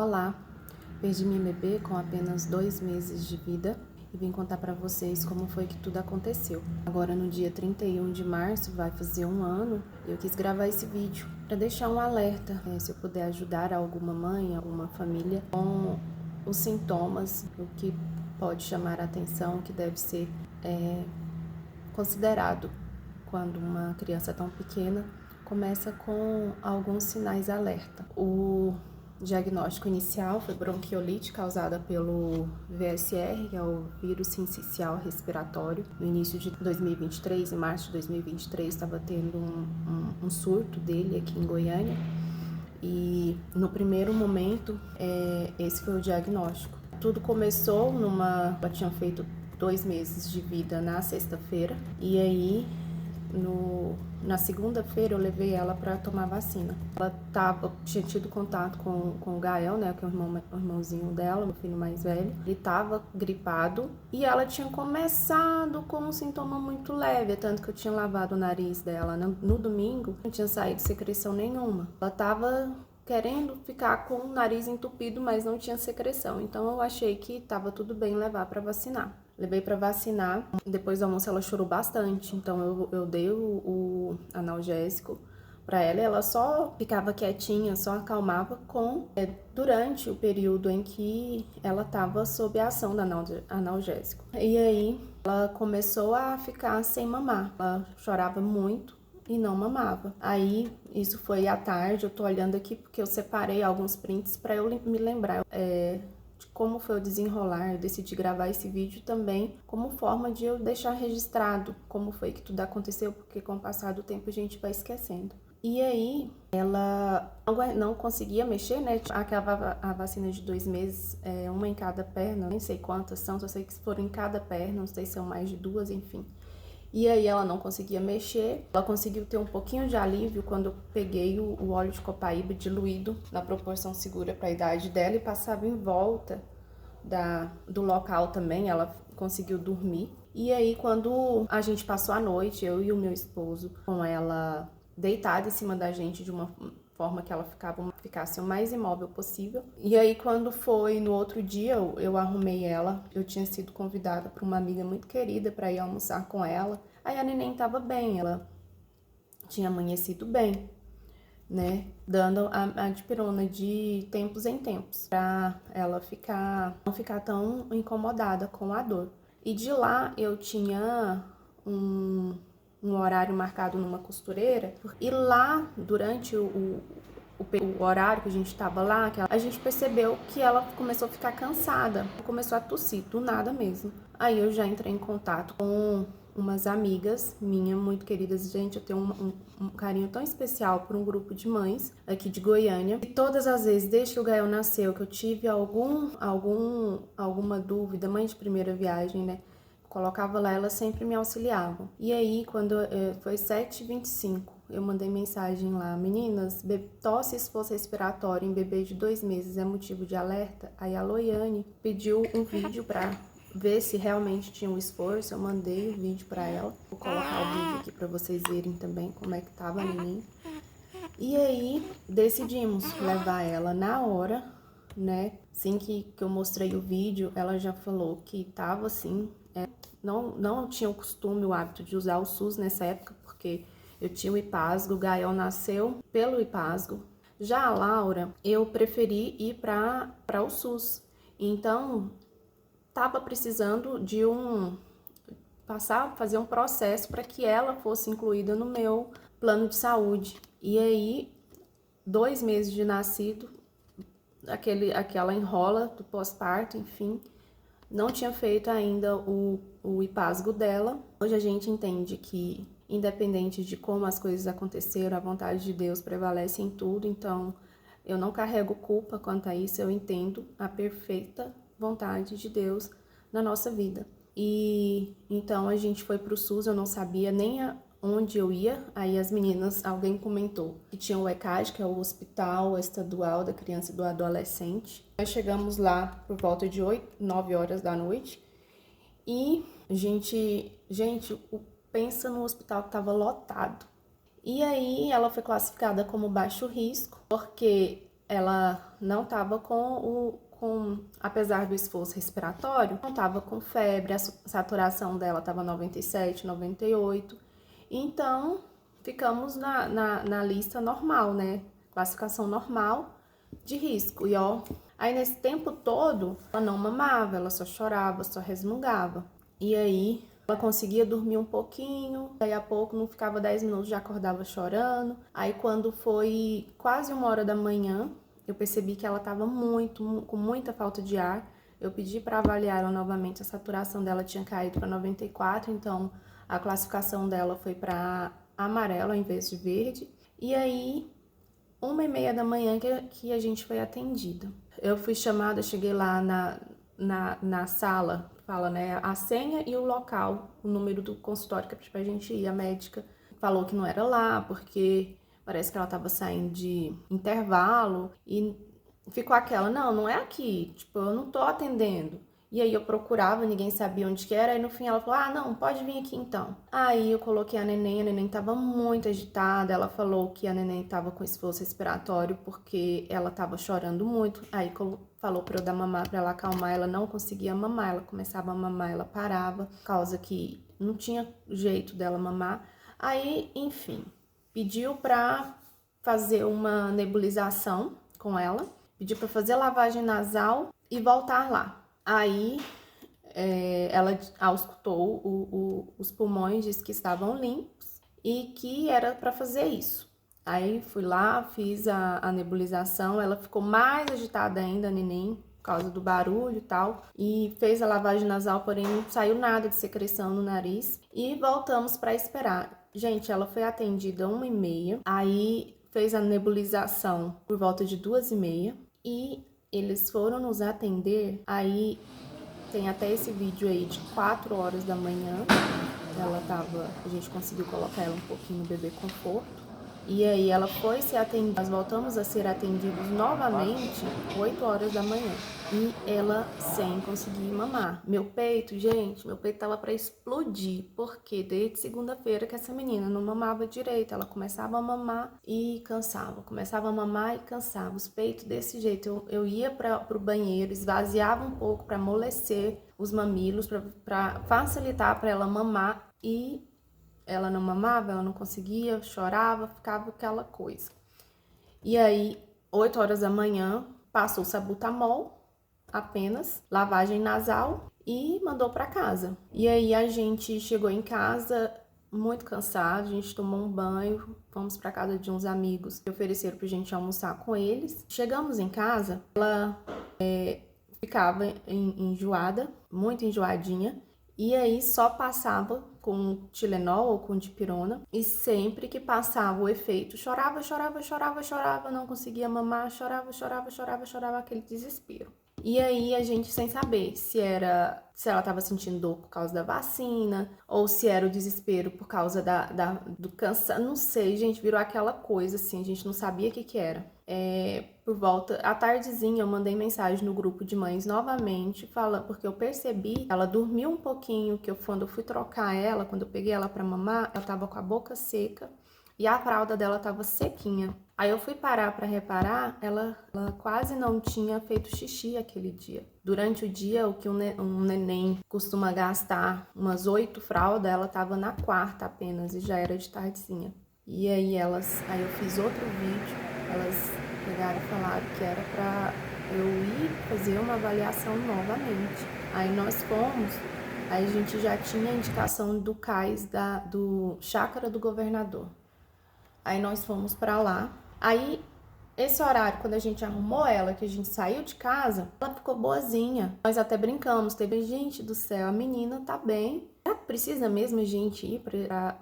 Olá, perdi minha bebê com apenas 2 meses de vida e vim contar para vocês como foi que tudo aconteceu. Agora no dia 31 de março vai fazer 1 ano e eu quis gravar esse vídeo para deixar um alerta, se eu puder ajudar alguma mãe, alguma família com os sintomas, o que pode chamar a atenção, que deve ser considerado quando uma criança tão pequena começa com alguns sinais alerta. O diagnóstico inicial foi bronquiolite causada pelo VSR, que é o vírus sincicial respiratório. No início de 2023, em março de 2023, estava tendo um surto dele aqui em Goiânia. E no primeiro momento, esse foi o diagnóstico. Tudo começou ela tinha feito 2 meses de vida na sexta-feira, e aí na segunda-feira eu levei ela para tomar vacina. Ela tinha tido contato com o Gael, né, que é o irmãozinho dela, meu filho mais velho. Ele estava gripado e ela tinha começado com um sintoma muito leve, tanto que eu tinha lavado o nariz dela no domingo, não tinha saído secreção nenhuma. Ela estava querendo ficar com o nariz entupido, mas não tinha secreção. Então eu achei que estava tudo bem levar para vacinar. Levei para vacinar, depois do almoço ela chorou bastante, então eu dei o analgésico para ela e ela só ficava quietinha, só acalmava durante o período em que ela estava sob a ação do analgésico. E aí ela começou a ficar sem mamar, ela chorava muito e não mamava. Aí, isso foi à tarde, eu tô olhando aqui porque eu separei alguns prints para eu me lembrar de como foi o desenrolar. Eu decidi gravar esse vídeo também como forma de eu deixar registrado como foi que tudo aconteceu, porque com o passar do tempo a gente vai esquecendo. E aí, ela não conseguia mexer, né? A vacina de 2 meses, uma em cada perna, nem sei quantas são, só sei que foram em cada perna, não sei se são mais de 2, enfim. E aí ela não conseguia mexer, ela conseguiu ter um pouquinho de alívio quando eu peguei o óleo de copaíba diluído na proporção segura para a idade dela e passava em volta do local também, ela conseguiu dormir. E aí quando a gente passou a noite, eu e o meu esposo, com ela deitada em cima da gente de uma forma que ela ficasse o mais imóvel possível. E aí quando foi no outro dia, eu arrumei ela. Eu tinha sido convidada por uma amiga muito querida para ir almoçar com ela. Aí a neném estava bem, ela tinha amanhecido bem, né? Dando a dipirona de tempos em tempos, para ela não ficar tão incomodada com a dor. E de lá eu tinha um horário marcado numa costureira, e lá, durante o horário que a gente estava lá, a gente percebeu que ela começou a ficar cansada, começou a tossir, do nada mesmo. Aí eu já entrei em contato com umas amigas minhas muito queridas. Gente, eu tenho um carinho tão especial por um grupo de mães aqui de Goiânia. E todas as vezes, desde que o Gael nasceu, que eu tive alguma dúvida, mãe de primeira viagem, né? Colocava lá, elas sempre me auxiliavam. E aí, quando foi 7h25, eu mandei mensagem lá: meninas, tosse e esforço respiratório em bebê de 2 meses é motivo de alerta? Aí a Loiane pediu um vídeo pra ver se realmente tinha um esforço. Eu mandei o vídeo pra ela. Vou colocar o vídeo aqui pra vocês verem também como é que tava a neném. E aí, decidimos levar ela na hora, né? Assim que eu mostrei o vídeo, ela já falou que tava assim. Não tinha o hábito de usar o SUS nessa época, porque eu tinha o IPASGO, o Gael nasceu pelo IPASGO. Já a Laura, eu preferi ir para o SUS. Então, estava precisando de fazer um processo para que ela fosse incluída no meu plano de saúde. E aí, 2 meses de nascido, aquela enrola do pós-parto, enfim, não tinha feito ainda o IPASGO dela. Hoje a gente entende que, independente de como as coisas aconteceram, a vontade de Deus prevalece em tudo. Então, eu não carrego culpa quanto a isso, eu entendo a perfeita vontade de Deus na nossa vida. E então a gente foi pro SUS, eu não sabia nem onde eu ia. Aí as meninas, alguém comentou que tinha o ECAD, que é o Hospital Estadual da Criança e do Adolescente. Nós chegamos lá por volta de 9 horas da noite e gente, pensa no hospital que estava lotado. E aí ela foi classificada como baixo risco, porque ela não estava apesar do esforço respiratório, não estava com febre, a saturação dela estava 97, 98. Então, ficamos na lista normal, né? Classificação normal de risco. E ó, aí nesse tempo todo, ela não mamava, ela só chorava, só resmungava. E aí, ela conseguia dormir um pouquinho, daí a pouco, não ficava 10 minutos, já acordava chorando. Aí quando foi quase 1 hora da manhã, eu percebi que ela estava com muita falta de ar. Eu pedi para avaliar ela novamente, a saturação dela tinha caído para 94, então a classificação dela foi para amarelo ao invés de verde. E aí, 1h30 da manhã que a gente foi atendida. Eu fui chamada, cheguei lá na sala, fala, né, a senha e o local, o número do consultório que é pra gente ir. A médica falou que não era lá, porque parece que ela tava saindo de intervalo e ficou aquela, não é aqui, tipo, eu não tô atendendo. E aí eu procurava, ninguém sabia onde que era, e no fim ela falou, não, pode vir aqui então. Aí eu coloquei a neném tava muito agitada, ela falou que a neném tava com esforço respiratório porque ela tava chorando muito, aí falou pra eu dar mamar, pra ela acalmar, ela não conseguia mamar, ela começava a mamar, ela parava, por causa que não tinha jeito dela mamar. Aí, enfim, pediu pra fazer uma nebulização com ela, pediu pra fazer lavagem nasal e voltar lá. Aí ela auscultou os pulmões, disse que estavam limpos e que era para fazer isso. Aí fui lá, fiz a nebulização, ela ficou mais agitada ainda, a neném, por causa do barulho e tal, e fez a lavagem nasal, porém não saiu nada de secreção no nariz, e voltamos para esperar. Gente, ela foi atendida 1h30, aí fez a nebulização por volta de 2h30, e eles foram nos atender, aí tem até esse vídeo aí de 4 horas da manhã, a gente conseguiu colocar ela um pouquinho no bebê conforto. E aí ela foi ser atendida, nós voltamos a ser atendidos novamente 8 horas da manhã. E ela sem conseguir mamar. Meu peito, gente, meu peito tava pra explodir, porque desde segunda-feira que essa menina não mamava direito, ela começava a mamar e cansava, começava a mamar e cansava, os peitos desse jeito. Eu ia pro banheiro, esvaziava um pouco pra amolecer os mamilos, pra facilitar pra ela mamar, e ela não mamava, ela não conseguia, chorava, ficava aquela coisa. E aí, 8 horas da manhã, passou o sabutamol, apenas, lavagem nasal, e mandou para casa. E aí a gente chegou em casa muito cansado, a gente tomou um banho, fomos para casa de uns amigos que ofereceram pra gente almoçar com eles. Chegamos em casa, ela ficava enjoada, muito enjoadinha, e aí só passava com Tilenol ou com dipirona, e sempre que passava o efeito, chorava, não conseguia mamar, chorava, aquele desespero. E aí a gente sem saber se ela estava sentindo dor por causa da vacina, ou se era o desespero por causa do cansaço, não sei, gente, virou aquela coisa assim, a gente não sabia o que era. Por volta, à tardezinha, eu mandei mensagem no grupo de mães novamente, porque eu percebi, ela dormiu um pouquinho, quando eu fui trocar ela, quando eu peguei ela pra mamar, ela tava com a boca seca e a fralda dela tava sequinha. Aí eu fui parar pra reparar, ela quase não tinha feito xixi aquele dia. Durante o dia, o que um neném costuma gastar, umas 8 fraldas, ela tava na 4ª apenas, e já era de tardezinha. E aí eu fiz outro vídeo, elas pegaram e falaram que era pra eu ir fazer uma avaliação novamente. Aí nós fomos, aí a gente já tinha a indicação do CAIS do Chácara do Governador. Aí nós fomos pra lá. Aí, esse horário, quando a gente arrumou ela, que a gente saiu de casa, ela ficou boazinha. Nós até brincamos, gente do céu, a menina tá bem. Será que precisa mesmo a gente ir pra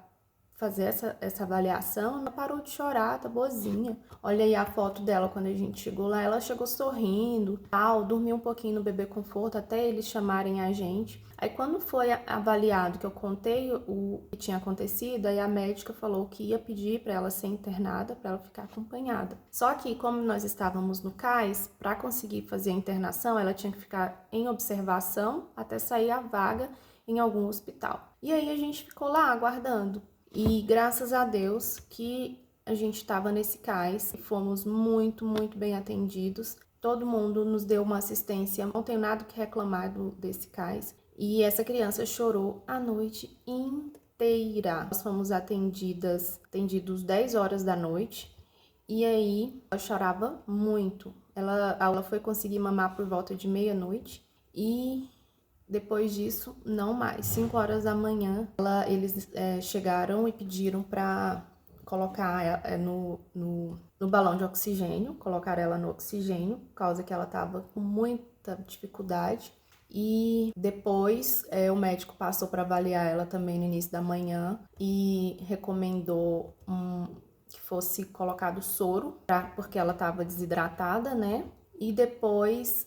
fazer essa avaliação? Ela parou de chorar, tá boazinha. Olha aí a foto dela quando a gente chegou lá, ela chegou sorrindo, tal, dormiu um pouquinho no bebê conforto até eles chamarem a gente. Aí quando foi avaliado, que eu contei o que tinha acontecido, aí a médica falou que ia pedir para ela ser internada, para ela ficar acompanhada. Só que como nós estávamos no CAIS, para conseguir fazer a internação, ela tinha que ficar em observação até sair a vaga em algum hospital. E aí a gente ficou lá aguardando. E graças a Deus que a gente estava nesse cais, fomos muito bem atendidos. Todo mundo nos deu uma assistência, não tenho nada que reclamar desse cais. E essa criança chorou a noite inteira. Nós fomos atendidos 10 horas da noite. E aí, ela chorava muito. Ela foi conseguir mamar por volta de meia-noite. E depois disso, não mais. 5 horas da manhã, eles chegaram e pediram para colocar no balão de oxigênio, colocar ela no oxigênio, por causa que ela estava com muita dificuldade. E depois o médico passou para avaliar ela também no início da manhã e recomendou que fosse colocado soro, porque ela estava desidratada, né? E depois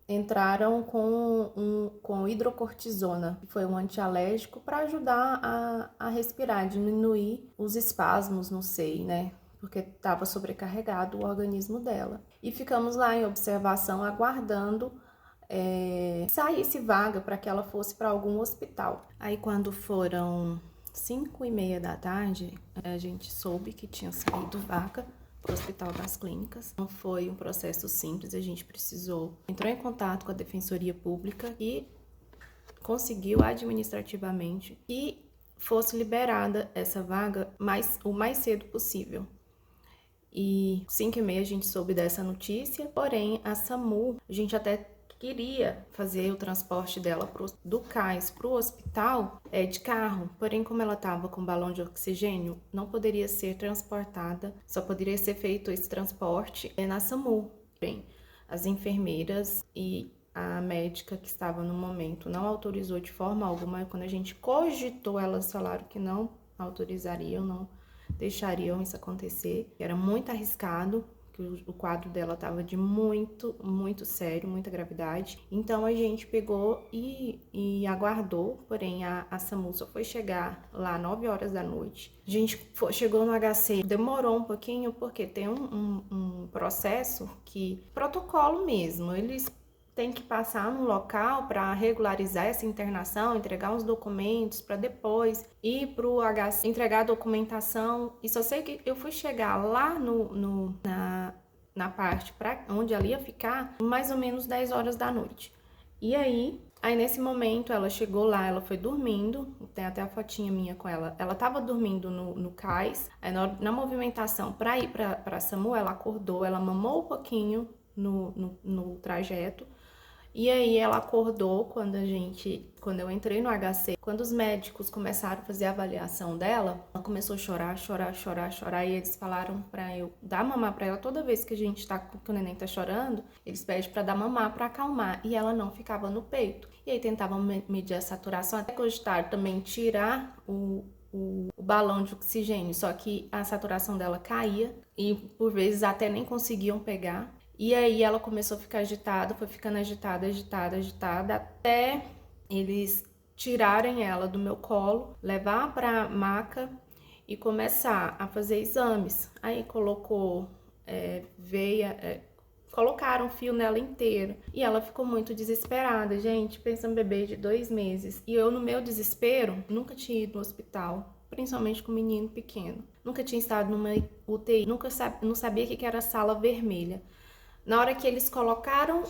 entraram com hidrocortisona, que foi um antialérgico para ajudar a respirar, diminuir os espasmos no seio, né? Porque estava sobrecarregado o organismo dela. E ficamos lá em observação, aguardando saísse vaga para que ela fosse para algum hospital. Aí quando foram 5:30 da tarde, a gente soube que tinha saído vaga para o Hospital das Clínicas. Não foi um processo simples, a gente entrou em contato com a Defensoria Pública e conseguiu administrativamente que fosse liberada essa vaga o mais cedo possível. E 5:30 a gente soube dessa notícia, porém a SAMU, a gente até queria fazer o transporte dela do cais para o hospital de carro, porém como ela estava com balão de oxigênio, não poderia ser transportada, só poderia ser feito esse transporte na SAMU. Bem, as enfermeiras e a médica que estava no momento não autorizou de forma alguma. Quando a gente cogitou, elas falaram que não autorizariam, não deixariam isso acontecer, era muito arriscado, que o quadro dela estava de muito sério, muita gravidade. Então a gente pegou e aguardou, porém a SAMU só foi chegar lá 9 horas da noite. A gente chegou no HC, demorou um pouquinho, porque tem um processo protocolo mesmo, eles tem que passar num local para regularizar essa internação, entregar uns documentos para depois ir para o HC, entregar a documentação. E só sei que eu fui chegar lá na parte onde ela ia ficar mais ou menos 10 horas da noite. E aí nesse momento ela chegou lá, ela foi dormindo, tem até a fotinha minha com ela. Ela estava dormindo no cais, aí na movimentação para ir para SAMU, ela acordou, ela mamou um pouquinho no trajeto. E aí ela acordou quando eu entrei no HC, quando os médicos começaram a fazer a avaliação dela, ela começou a chorar, e eles falaram pra eu dar mamar pra ela. Toda vez que que o neném tá chorando, eles pedem pra dar mamar pra acalmar, e ela não ficava no peito. E aí tentavam medir a saturação, até cogitaram também tirar o balão de oxigênio, só que a saturação dela caía, e por vezes até nem conseguiam pegar. E aí ela começou a ficar agitada, foi ficando agitada, até eles tirarem ela do meu colo, levar pra maca e começar a fazer exames. Aí colocou colocaram fio nela inteira. E ela ficou muito desesperada, gente, pensa um bebê de 2 meses. E eu, no meu desespero, nunca tinha ido no hospital, principalmente com um menino pequeno. Nunca tinha estado numa UTI, não sabia o que era sala vermelha. Na hora que eles colocaram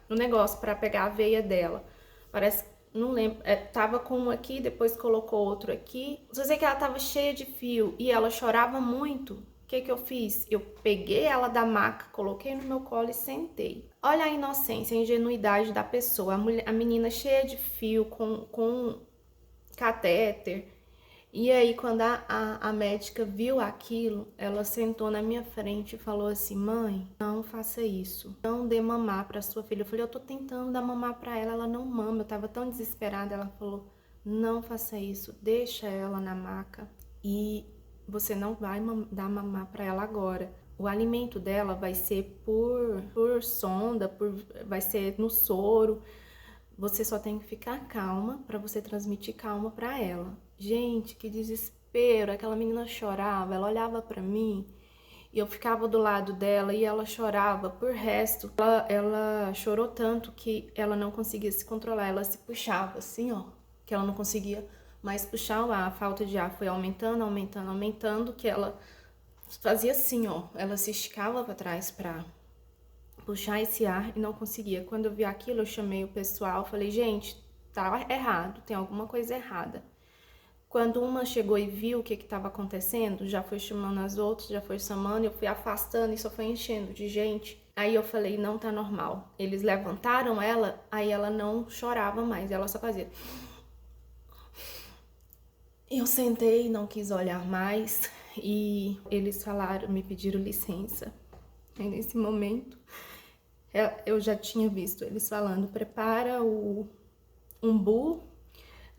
o negócio para pegar a veia dela, parece, não lembro, tava com um aqui, depois colocou outro aqui. Só sei que ela tava cheia de fio e ela chorava muito. O que eu fiz? Eu peguei ela da maca, coloquei no meu colo e sentei. Olha a inocência, a ingenuidade da pessoa. A menina cheia de fio, com catéter. E aí, quando a médica viu aquilo, ela sentou na minha frente e falou assim: mãe, não faça isso, não dê mamar para sua filha. Eu falei: eu tô tentando dar mamar para ela, ela não mama. Eu tava tão desesperada. Ela falou: não faça isso, deixa ela na maca e você não vai dar mamar para ela agora. O alimento dela vai ser por sonda, vai ser no soro. Você só tem que ficar calma para você transmitir calma para ela. Gente, que desespero! Aquela menina chorava, ela olhava para mim e eu ficava do lado dela e ela chorava por resto. Ela chorou tanto que ela não conseguia se controlar, ela se puxava assim, ó, que ela não conseguia mas puxar o ar, a falta de ar foi aumentando, aumentando, aumentando, que ela fazia assim, ó, ela se esticava para trás para puxar esse ar e não conseguia. Quando eu vi aquilo, eu chamei o pessoal, falei, gente, tá errado, tem alguma coisa errada. Quando uma chegou e viu o que estava acontecendo, já foi chamando as outras, já foi chamando, eu fui afastando e só foi enchendo de gente. Aí eu falei, não tá normal. Eles levantaram ela, aí ela não chorava mais, ela só fazia. Eu sentei, não quis olhar mais e eles falaram, me pediram licença. Aí nesse momento, eu já tinha visto eles falando, prepara o umbu.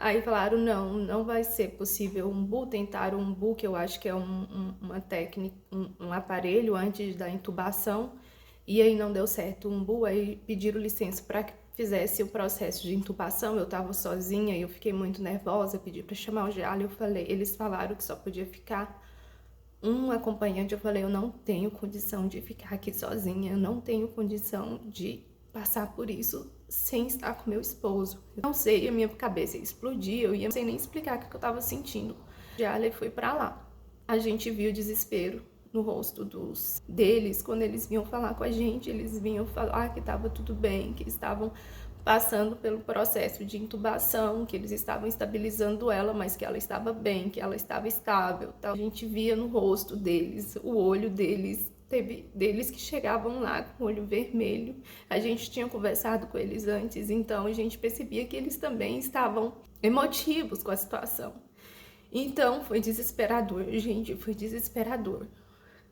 Aí falaram, não vai ser possível umbu, tentaram umbu, que eu acho que é uma técnica, um aparelho antes da intubação, e aí não deu certo o umbu, aí pediram licença para que fizesse o processo de intubação, eu tava sozinha e eu fiquei muito nervosa, pedi para chamar o Giallo, eles falaram que só podia ficar um acompanhante, eu falei, eu não tenho condição de ficar aqui sozinha, eu não tenho condição de passar por isso sem estar com meu esposo. Eu não sei, a minha cabeça explodiu, eu não sei nem explicar o que eu tava sentindo. Já ele foi pra lá. A gente viu o desespero no rosto deles, quando eles vinham falar com a gente, eles vinham falar que tava tudo bem, que estavam passando pelo processo de intubação, que eles estavam estabilizando ela, mas que ela estava bem, que ela estava estável. Tal. A gente via no rosto deles, o olho deles, teve deles que chegavam lá com o olho vermelho. A gente tinha conversado com eles antes, então a gente percebia que eles também estavam emotivos com a situação. Então foi desesperador, gente, foi desesperador.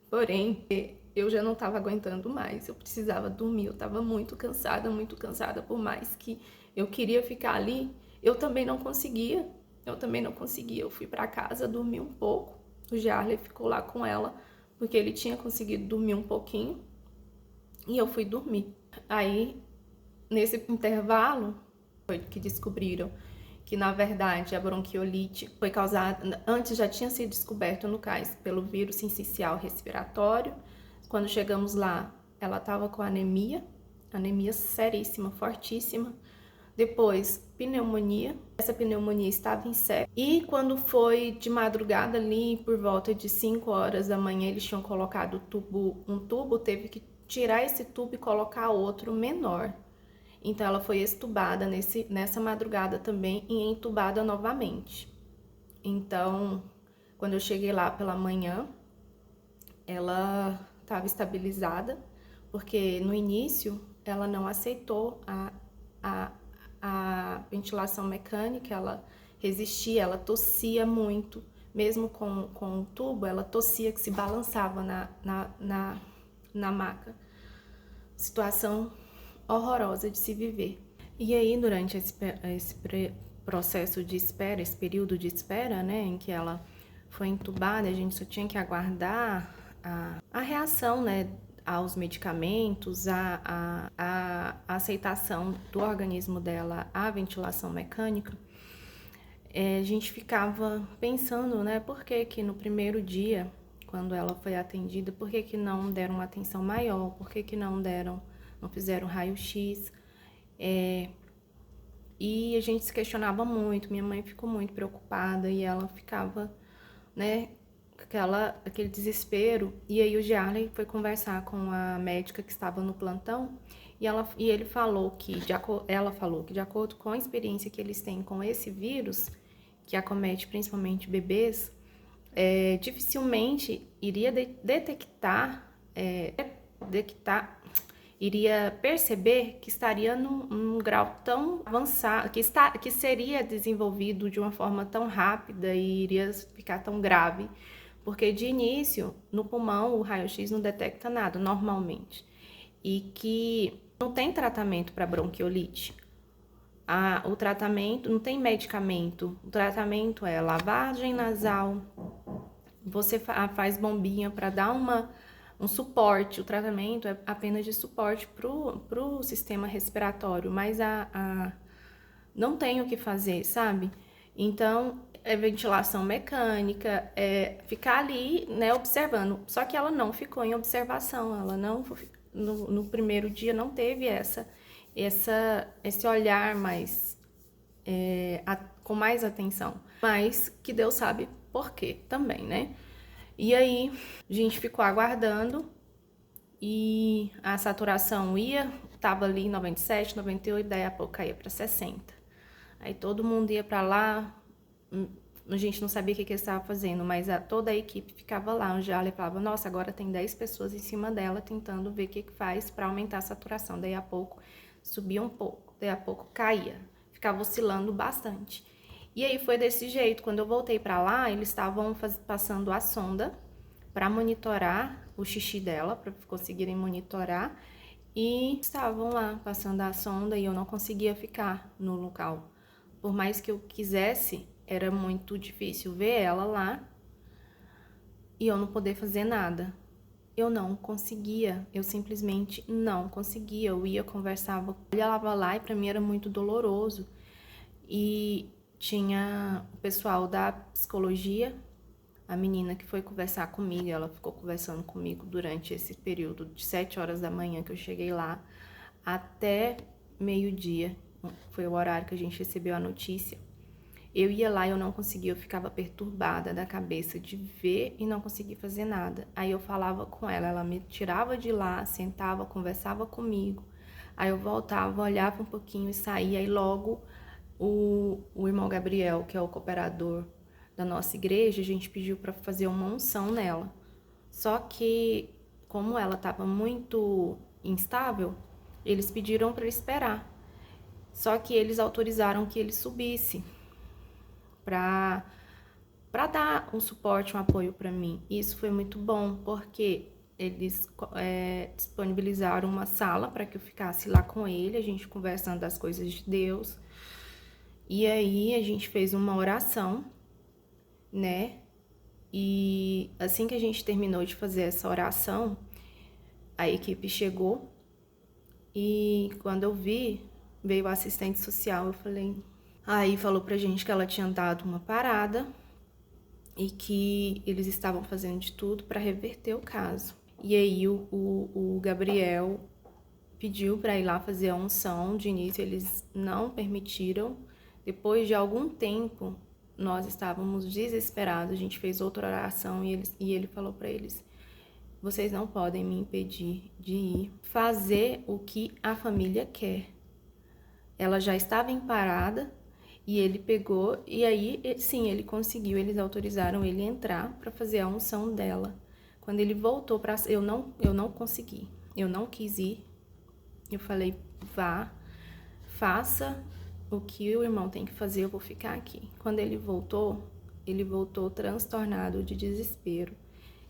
Porém, eu já não estava aguentando mais, eu precisava dormir, eu estava muito cansada, por mais que eu queria ficar ali, eu também não conseguia, eu fui para casa, dormi um pouco, o Jarley ficou lá com ela, porque ele tinha conseguido dormir um pouquinho, e eu fui dormir. Aí, nesse intervalo, foi que descobriram que, na verdade, a bronquiolite foi causada, antes já tinha sido descoberto no cais pelo vírus sincicial respiratório. Quando chegamos lá, ela estava com anemia seríssima, fortíssima. Depois, pneumonia. Essa pneumonia estava em série. E quando foi de madrugada ali, por volta de 5 horas da manhã, eles tinham colocado um tubo, teve que tirar esse tubo e colocar outro menor. Então, ela foi extubada nessa madrugada também e entubada novamente. Então, quando eu cheguei lá pela manhã, ela estava estabilizada, porque no início ela não aceitou a ventilação mecânica, ela resistia, ela tossia muito. Mesmo com o tubo, ela tossia que se balançava na maca. Situação horrorosa de se viver. E aí, durante esse processo de espera, esse período de espera, né, em que ela foi entubada, a gente só tinha que aguardar a reação, né, aos medicamentos, a aceitação do organismo dela à ventilação mecânica. A gente ficava pensando, né, por que no primeiro dia, quando ela foi atendida, por que não deram uma atenção maior, por que não fizeram raio-x, e a gente se questionava muito, minha mãe ficou muito preocupada e ela ficava, né, aquele desespero. E aí o Giallo foi conversar com a médica que estava no plantão e ele falou ela falou que de acordo com a experiência que eles têm com esse vírus, que acomete principalmente bebês, dificilmente iria iria perceber que estaria num grau tão avançado, que seria desenvolvido de uma forma tão rápida e iria ficar tão grave, porque de início, no pulmão, o raio-x não detecta nada, normalmente, e que não tem tratamento para bronquiolite. O tratamento, não tem medicamento, o tratamento é lavagem nasal, você faz bombinha para dar um suporte, o tratamento é apenas de suporte pro sistema respiratório, mas não tem o que fazer, sabe? Então, é ventilação mecânica, ficar ali, né, observando. Só que ela não ficou em observação, ela não, no primeiro dia não teve esse olhar mais, com mais atenção. mas que Deus sabe por quê também, né? E aí, a gente ficou aguardando e a saturação tava ali em 97, 98, daí a pouco caía para 60. Aí todo mundo ia para lá, a gente não sabia o que eles estavam fazendo, mas toda a equipe ficava lá. O Jarley falava, nossa, agora tem 10 pessoas em cima dela tentando ver o que faz para aumentar a saturação. Daí a pouco subia um pouco, daí a pouco caía, ficava oscilando bastante. E aí foi desse jeito. Quando eu voltei para lá, eles estavam passando a sonda para monitorar o xixi dela, para conseguirem monitorar. E estavam lá passando a sonda e eu não conseguia ficar no local. Por mais que eu quisesse, era muito difícil ver ela lá e eu não poder fazer nada. Eu não conseguia, eu simplesmente não conseguia. Eu ia, conversava, olhava lá e para mim era muito doloroso. E tinha o pessoal da psicologia, a menina que foi conversar comigo, ela ficou conversando comigo durante esse período de 7 horas da manhã que eu cheguei lá até meio-dia. Foi o horário que a gente recebeu a notícia. Eu ia lá e eu não conseguia, eu ficava perturbada da cabeça de ver e não conseguir fazer nada. Aí eu falava com ela, ela me tirava de lá, sentava, conversava comigo. Aí eu voltava, olhava um pouquinho e saía. Aí logo o irmão Gabriel, que é o cooperador da nossa igreja, a gente pediu para fazer uma unção nela. Só que, como ela estava muito instável, eles pediram para esperar. Só que eles autorizaram que ele subisse para dar um suporte, um apoio para mim. E isso foi muito bom, porque eles disponibilizaram uma sala para que eu ficasse lá com ele, a gente conversando das coisas de Deus. E aí a gente fez uma oração, né? E assim que a gente terminou de fazer essa oração, a equipe chegou e quando eu vi, veio o assistente social, eu falei... Aí falou pra gente que ela tinha dado uma parada e que eles estavam fazendo de tudo para reverter o caso. E aí o Gabriel pediu para ir lá fazer a unção. De início eles não permitiram. Depois de algum tempo, nós estávamos desesperados. A gente fez outra oração e ele falou para eles: vocês não podem me impedir de ir fazer o que a família quer. Ela já estava em parada. E ele pegou, e aí, sim, ele conseguiu, eles autorizaram ele entrar para fazer a unção dela. Quando ele voltou para... Eu não consegui, eu não quis ir. Eu falei, vá, faça o que o irmão tem que fazer, eu vou ficar aqui. Quando ele voltou transtornado de desespero.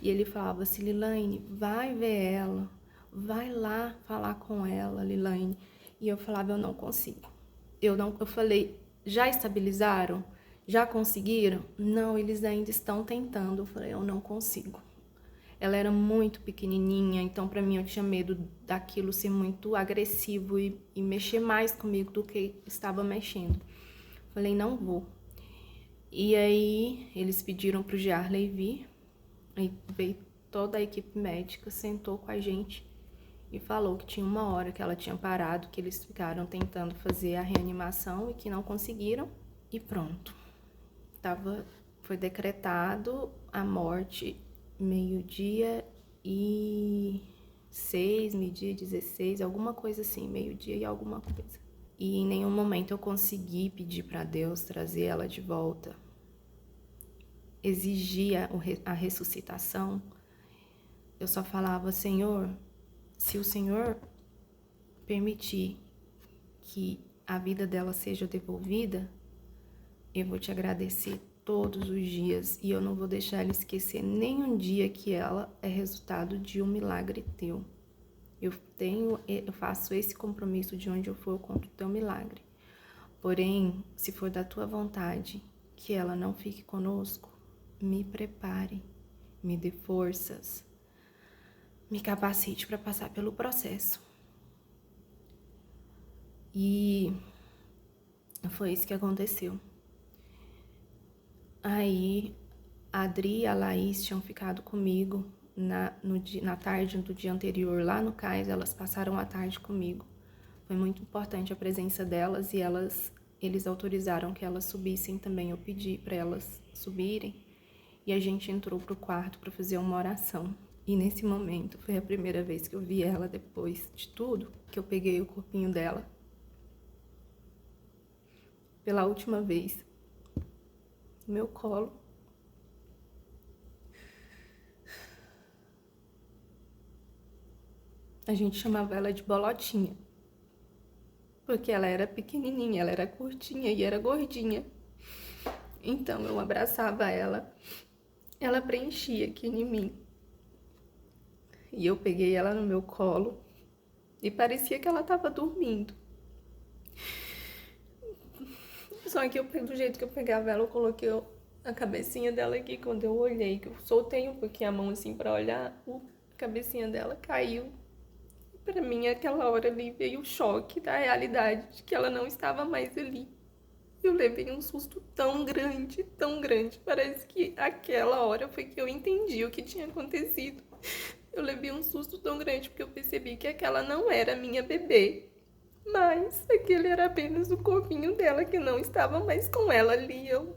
E ele falava assim, Lilaine, vai ver ela, vai lá falar com ela, Lilaine. E eu falava, eu não consigo. Eu falei... Já estabilizaram? Já conseguiram? Não, eles ainda estão tentando. Eu falei, eu não consigo. Ela era muito pequenininha, então para mim eu tinha medo daquilo ser muito agressivo e mexer mais comigo do que estava mexendo. Falei, não vou. E aí eles pediram pro Jarley vir, aí veio toda a equipe médica, sentou com a gente e falou que tinha 1 hora que ela tinha parado, que eles ficaram tentando fazer a reanimação e que não conseguiram, e pronto. Foi decretado a morte meio-dia e 6, meio-dia 16, alguma coisa assim, meio-dia e alguma coisa. E em nenhum momento eu consegui pedir para Deus trazer ela de volta. Exigia a ressuscitação. Eu só falava, Senhor, se o Senhor permitir que a vida dela seja devolvida, eu vou te agradecer todos os dias e eu não vou deixar ela esquecer nem um dia que ela é resultado de um milagre teu. Eu faço esse compromisso, de onde eu for, eu conto o teu milagre. Porém, se for da tua vontade que ela não fique conosco, me prepare, me dê forças, me capacite para passar pelo processo. E foi isso que aconteceu. Aí a Adri e a Laís tinham ficado comigo na tarde do dia anterior lá no cais. Elas passaram a tarde comigo. Foi muito importante a presença delas e elas eles autorizaram que elas subissem também. Eu pedi para elas subirem e a gente entrou pro quarto para fazer uma oração. E nesse momento foi a primeira vez que eu vi ela depois de tudo, que eu peguei o corpinho dela pela última vez no meu colo. A gente chamava ela de Bolotinha, porque ela era pequenininha, ela era curtinha e era gordinha. Então eu abraçava ela, ela preenchia aqui em mim. E eu peguei ela no meu colo e parecia que ela estava dormindo. Só que do jeito que eu pegava ela, eu coloquei a cabecinha dela aqui. Quando eu olhei, que eu soltei um pouquinho a mão assim pra olhar, a cabecinha dela caiu. Pra mim, aquela hora ali veio o choque da realidade de que ela não estava mais ali. Eu levei um susto tão grande, tão grande. Parece que aquela hora foi que eu entendi o que tinha acontecido. Eu levei um susto tão grande porque eu percebi que aquela não era minha bebê. Mas aquele era apenas o corpinho dela que não estava mais com ela ali. Eu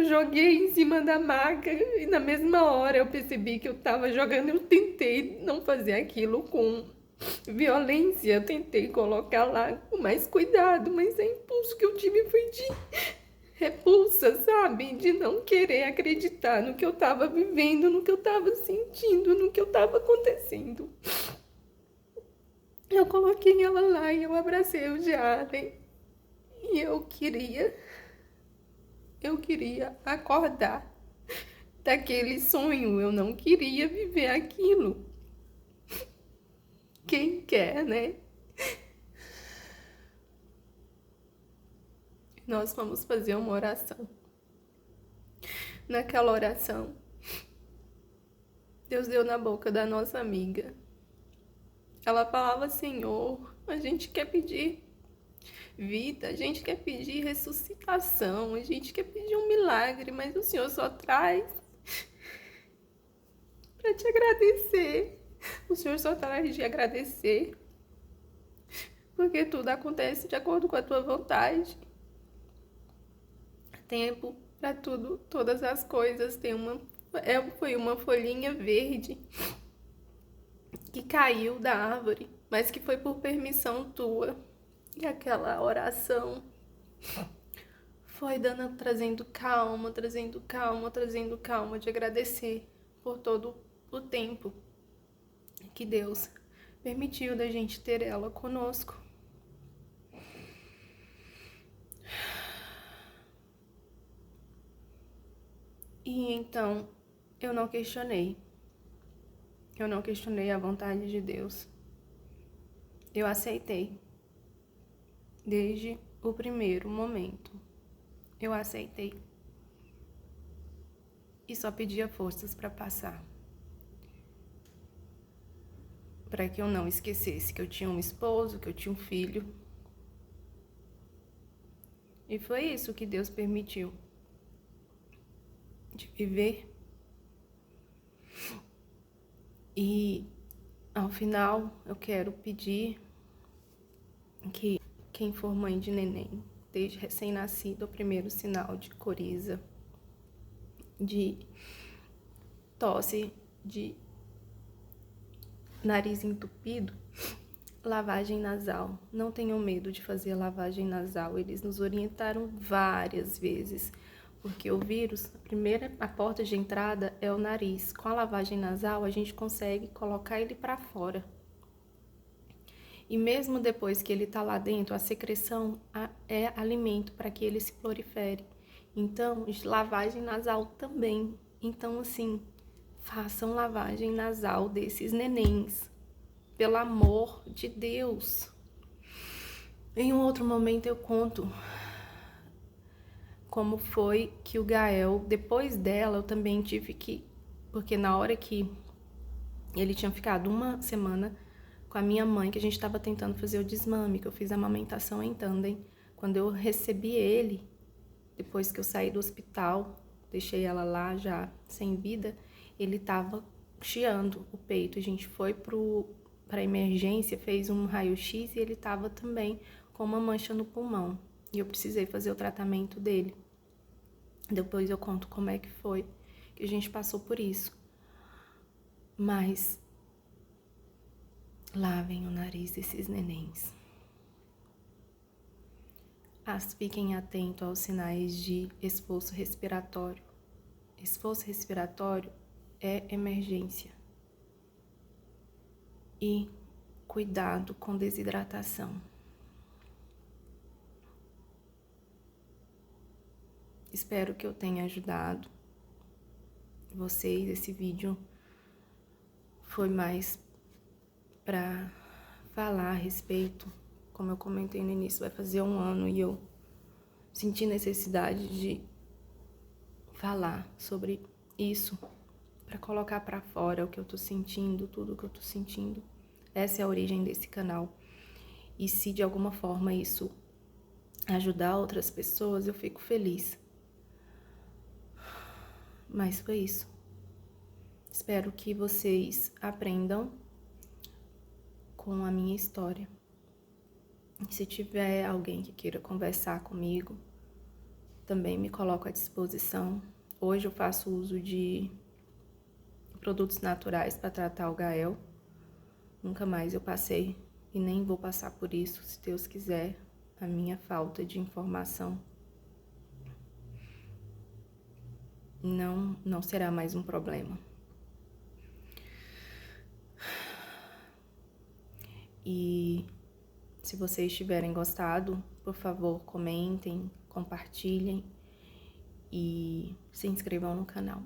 joguei em cima da maca e na mesma hora eu percebi que eu estava jogando. Eu tentei não fazer aquilo com violência, eu tentei colocar lá com mais cuidado, mas o impulso que eu tive foi de repulsa, sabe? De não querer acreditar no que eu estava vivendo, no que eu estava sentindo, no que eu estava acontecendo. Eu coloquei ela lá e eu abracei o Jalen e eu queria acordar daquele sonho, eu não queria viver aquilo. Quem quer, né? Nós vamos fazer uma oração. Naquela oração, Deus deu na boca da nossa amiga. Ela falava: Senhor, a gente quer pedir vida, a gente quer pedir ressuscitação, a gente quer pedir um milagre, mas o Senhor só traz para te agradecer. O Senhor só traz de agradecer, porque tudo acontece de acordo com a tua vontade. Tempo para tudo, todas as coisas. Foi uma folhinha verde que caiu da árvore, mas que foi por permissão tua. E aquela oração foi trazendo calma, trazendo calma, trazendo calma, de agradecer por todo o tempo que Deus permitiu da gente ter ela conosco. E então eu não questionei a vontade de Deus. Eu aceitei. Desde o primeiro momento, eu aceitei. E só pedia forças para passar. Para que eu não esquecesse que eu tinha um esposo, que eu tinha um filho. E foi isso que Deus permitiu. De viver. E ao final eu quero pedir que quem for mãe de neném, desde recém-nascido, o primeiro sinal de coriza, de tosse, de nariz entupido, lavagem nasal. Não tenham medo de fazer lavagem nasal. Eles nos orientaram várias vezes, porque o vírus, a porta de entrada é o nariz. Com a lavagem nasal, a gente consegue colocar ele para fora. E mesmo depois que ele está lá dentro, a secreção é alimento para que ele se prolifere. Então, lavagem nasal também. Então, assim, façam lavagem nasal desses nenéns. Pelo amor de Deus. Em um outro momento eu conto como foi que o Gael, depois dela, eu também tive que... Porque na hora que ele tinha ficado uma semana com a minha mãe, que a gente estava tentando fazer o desmame, que eu fiz a amamentação em tandem. Quando eu recebi ele, depois que eu saí do hospital, deixei ela lá já sem vida, ele estava chiando o peito. A gente foi para emergência, fez um raio-x e ele estava também com uma mancha no pulmão e eu precisei fazer o tratamento dele. Depois eu conto como é que foi que a gente passou por isso. Mas lavem o nariz desses nenéns. Fiquem atentos aos sinais de esforço respiratório. Esforço respiratório é emergência. E cuidado com desidratação. Espero que eu tenha ajudado vocês. Esse vídeo foi mais para falar a respeito. Como eu comentei no início, vai fazer 1 ano e eu senti necessidade de falar sobre isso, para colocar para fora o que eu tô sentindo, tudo o que eu tô sentindo. Essa é a origem desse canal. E se de alguma forma isso ajudar outras pessoas, eu fico feliz. Mas foi isso. Espero que vocês aprendam com a minha história. Se tiver alguém que queira conversar comigo, também me coloco à disposição. Hoje eu faço uso de produtos naturais para tratar o Gael. Nunca mais eu passei e nem vou passar por isso, se Deus quiser. A minha falta de informação não será mais um problema. E se vocês tiverem gostado, por favor, comentem, compartilhem e se inscrevam no canal.